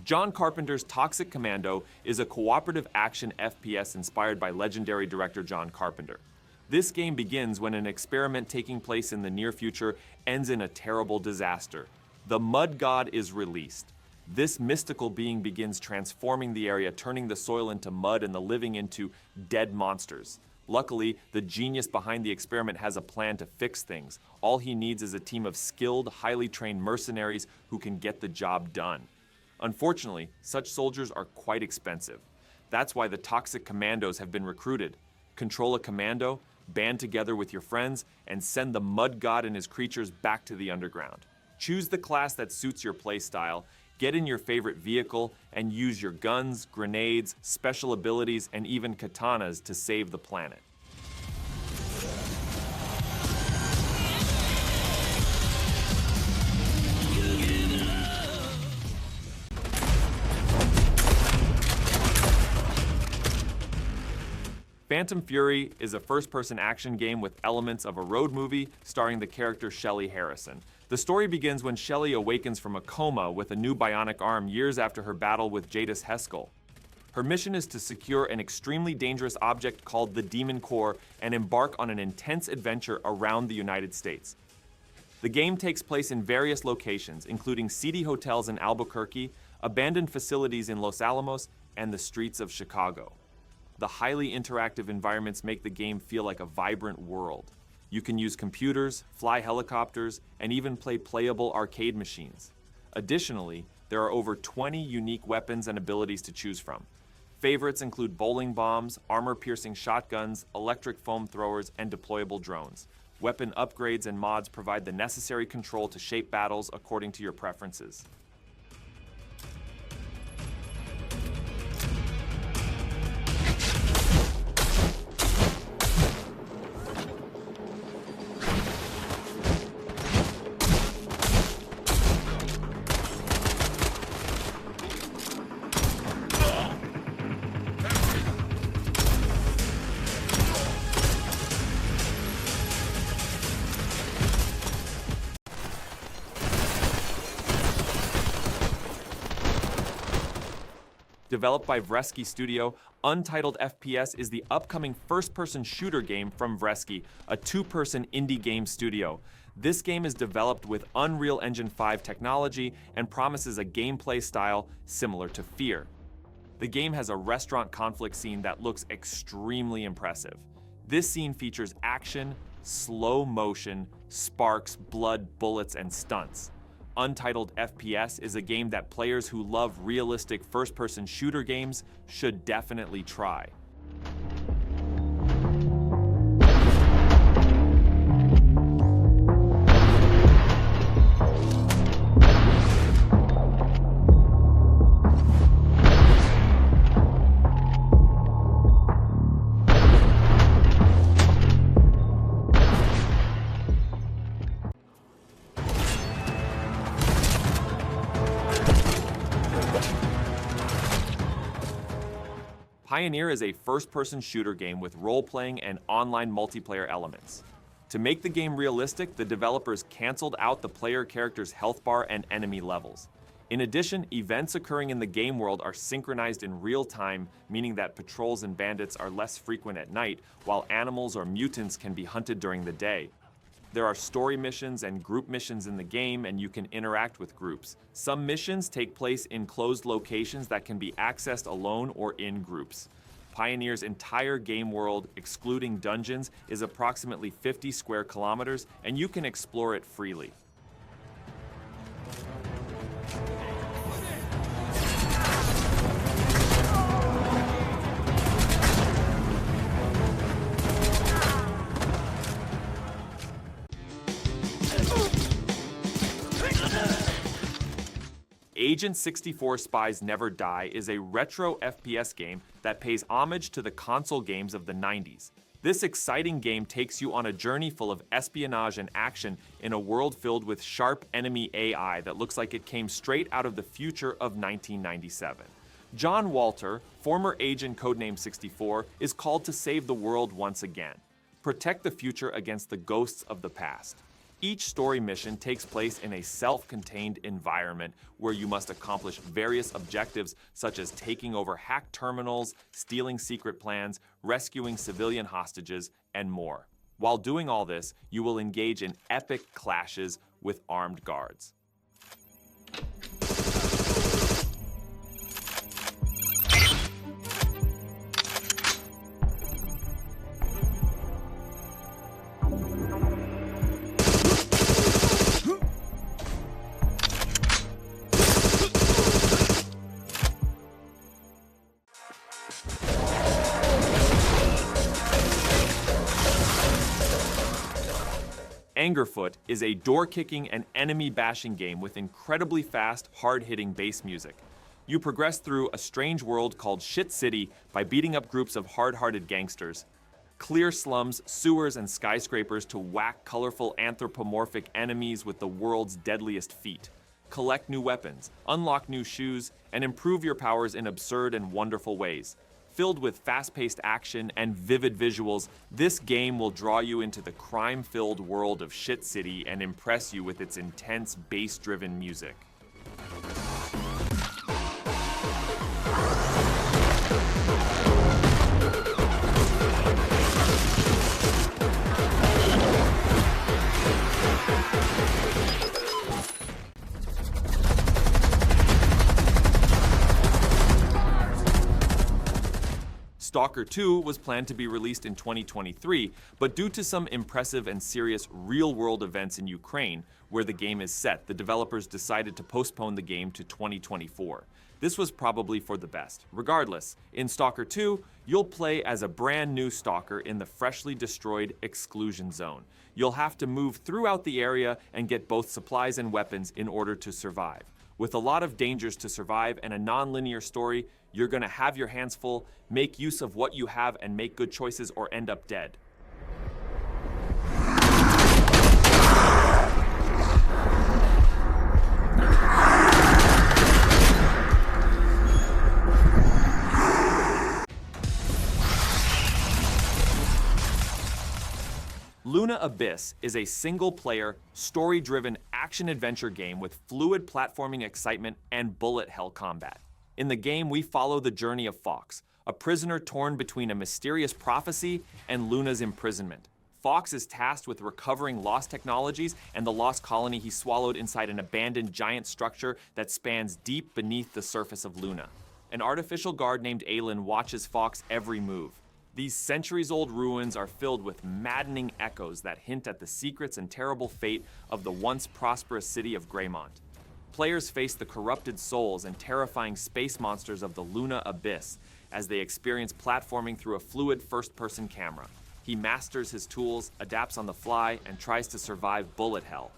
John Carpenter's Toxic Commando is a cooperative action FPS inspired by legendary director John Carpenter. This game begins when an experiment taking place in the near future ends in a terrible disaster. The Mud God is released. This mystical being begins transforming the area, turning the soil into mud and the living into dead monsters. Luckily, the genius behind the experiment has a plan to fix things. All he needs is a team of skilled, highly trained mercenaries who can get the job done. Unfortunately, such soldiers are quite expensive. That's why the Toxic Commandos have been recruited. Control a commando, band together with your friends, and send the Mud God and his creatures back to the underground. Choose the class that suits your playstyle, get in your favorite vehicle, and use your guns, grenades, special abilities, and even katanas to save the planet. Phantom Fury is a first-person action game with elements of a road movie starring the character Shelly Harrison. The story begins when Shelly awakens from a coma with a new bionic arm years after her battle with Jadis Heskell. Her mission is to secure an extremely dangerous object called the Demon Core and embark on an intense adventure around the United States. The game takes place in various locations, including seedy hotels in Albuquerque, abandoned facilities in Los Alamos, and the streets of Chicago. The highly interactive environments make the game feel like a vibrant world. You can use computers, fly helicopters, and even play playable arcade machines. Additionally, there are over 20 unique weapons and abilities to choose from. Favorites include bowling bombs, armor-piercing shotguns, electric foam throwers, and deployable drones. Weapon upgrades and mods provide the necessary control to shape battles according to your preferences. Developed by Vresky Studio, Untitled FPS is the upcoming first-person shooter game from Vresky, a two-person indie game studio. This game is developed with Unreal Engine 5 technology and promises a gameplay style similar to Fear. The game has a restaurant conflict scene that looks extremely impressive. This scene features action, slow motion, sparks, blood, bullets, and stunts. Untitled FPS is a game that players who love realistic first-person shooter games should definitely try. PIONER is a first-person shooter game with role-playing and online multiplayer elements. To make the game realistic, the developers canceled out the player character's health bar and enemy levels. In addition, events occurring in the game world are synchronized in real time, meaning that patrols and bandits are less frequent at night, while animals or mutants can be hunted during the day. There are story missions and group missions in the game, and you can interact with groups. Some missions take place in closed locations that can be accessed alone or in groups. PIONER's entire game world, excluding dungeons, is approximately 50 square kilometers, and you can explore it freely. Agent 64 Spies Never Die is a retro FPS game that pays homage to the console games of the 90s. This exciting game takes you on a journey full of espionage and action in a world filled with sharp enemy AI that looks like it came straight out of the future of 1997. John Walter, former agent codename 64, is called to save the world once again. Protect the future against the ghosts of the past. Each story mission takes place in a self-contained environment where you must accomplish various objectives such as taking over hacked terminals, stealing secret plans, rescuing civilian hostages, and more. While doing all this, you will engage in epic clashes with armed guards. Angerfoot is a door-kicking and enemy-bashing game with incredibly fast, hard-hitting bass music. You progress through a strange world called Shit City by beating up groups of hard-hearted gangsters. Clear slums, sewers, and skyscrapers to whack colorful anthropomorphic enemies with the world's deadliest feet. Collect new weapons, unlock new shoes, and improve your powers in absurd and wonderful ways. Filled with fast-paced action and vivid visuals, this game will draw you into the crime-filled world of Shit City and impress you with its intense, bass-driven music. Stalker II was planned to be released in 2023, but due to some impressive and serious real-world events in Ukraine, where the game is set, the developers decided to postpone the game to 2024. This was probably for the best. Regardless, in Stalker II, you'll play as a brand new stalker in the freshly destroyed Exclusion Zone. You'll have to move throughout the area and get both supplies and weapons in order to survive. With a lot of dangers to survive and a non-linear story, you're gonna have your hands full, make use of what you have and make good choices or end up dead. Luna Abyss is a single-player, story-driven action-adventure game with fluid platforming excitement and bullet hell combat. In the game, we follow the journey of Fox, a prisoner torn between a mysterious prophecy and Luna's imprisonment. Fox is tasked with recovering lost technologies and the lost colony he swallowed inside an abandoned giant structure that spans deep beneath the surface of Luna. An artificial guard named Aelin watches Fox every move. These centuries-old ruins are filled with maddening echoes that hint at the secrets and terrible fate of the once prosperous city of Greymont. Players face the corrupted souls and terrifying space monsters of the Luna Abyss as they experience platforming through a fluid first-person camera. He masters his tools, adapts on the fly, and tries to survive bullet hell.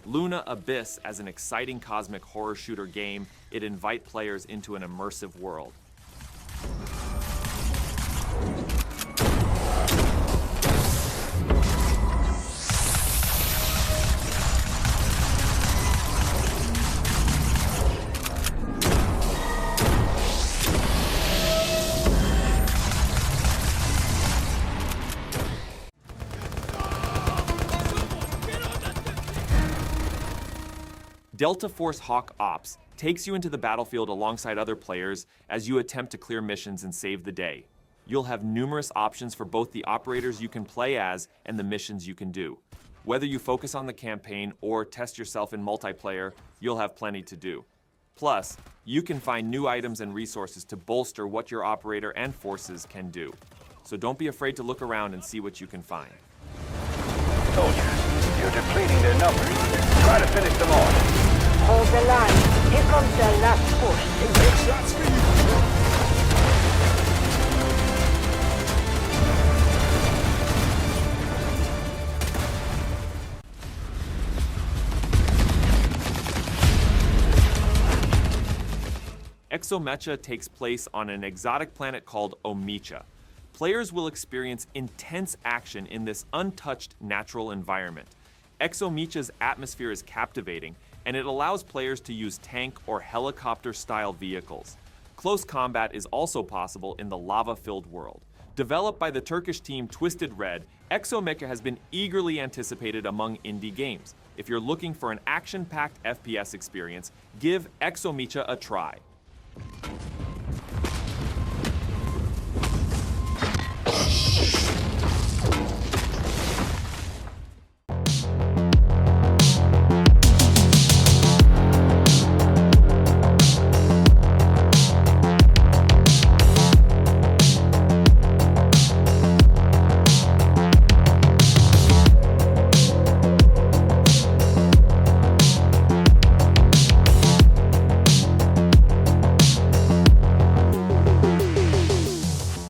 Luna Abyss, as an exciting cosmic horror shooter game, it invites players into an immersive world. Delta Force Hawk Ops takes you into the battlefield alongside other players as you attempt to clear missions and save the day. You'll have numerous options for both the operators you can play as and the missions you can do. Whether you focus on the campaign or test yourself in multiplayer, you'll have plenty to do. Plus, you can find new items and resources to bolster what your operator and forces can do. So don't be afraid to look around and see what you can find. Soldiers, you're depleting their numbers. Try to finish them off. Hold the line. Here comes the last push. Headshots for you. ExoMecha takes place on an exotic planet called Omecha. Players will experience intense action in this untouched natural environment. ExoMecha's atmosphere is captivating, and it allows players to use tank or helicopter-style vehicles. Close combat is also possible in the lava-filled world. Developed by the Turkish team Twisted Red, ExoMecha has been eagerly anticipated among indie games. If you're looking for an action-packed FPS experience, give ExoMecha a try.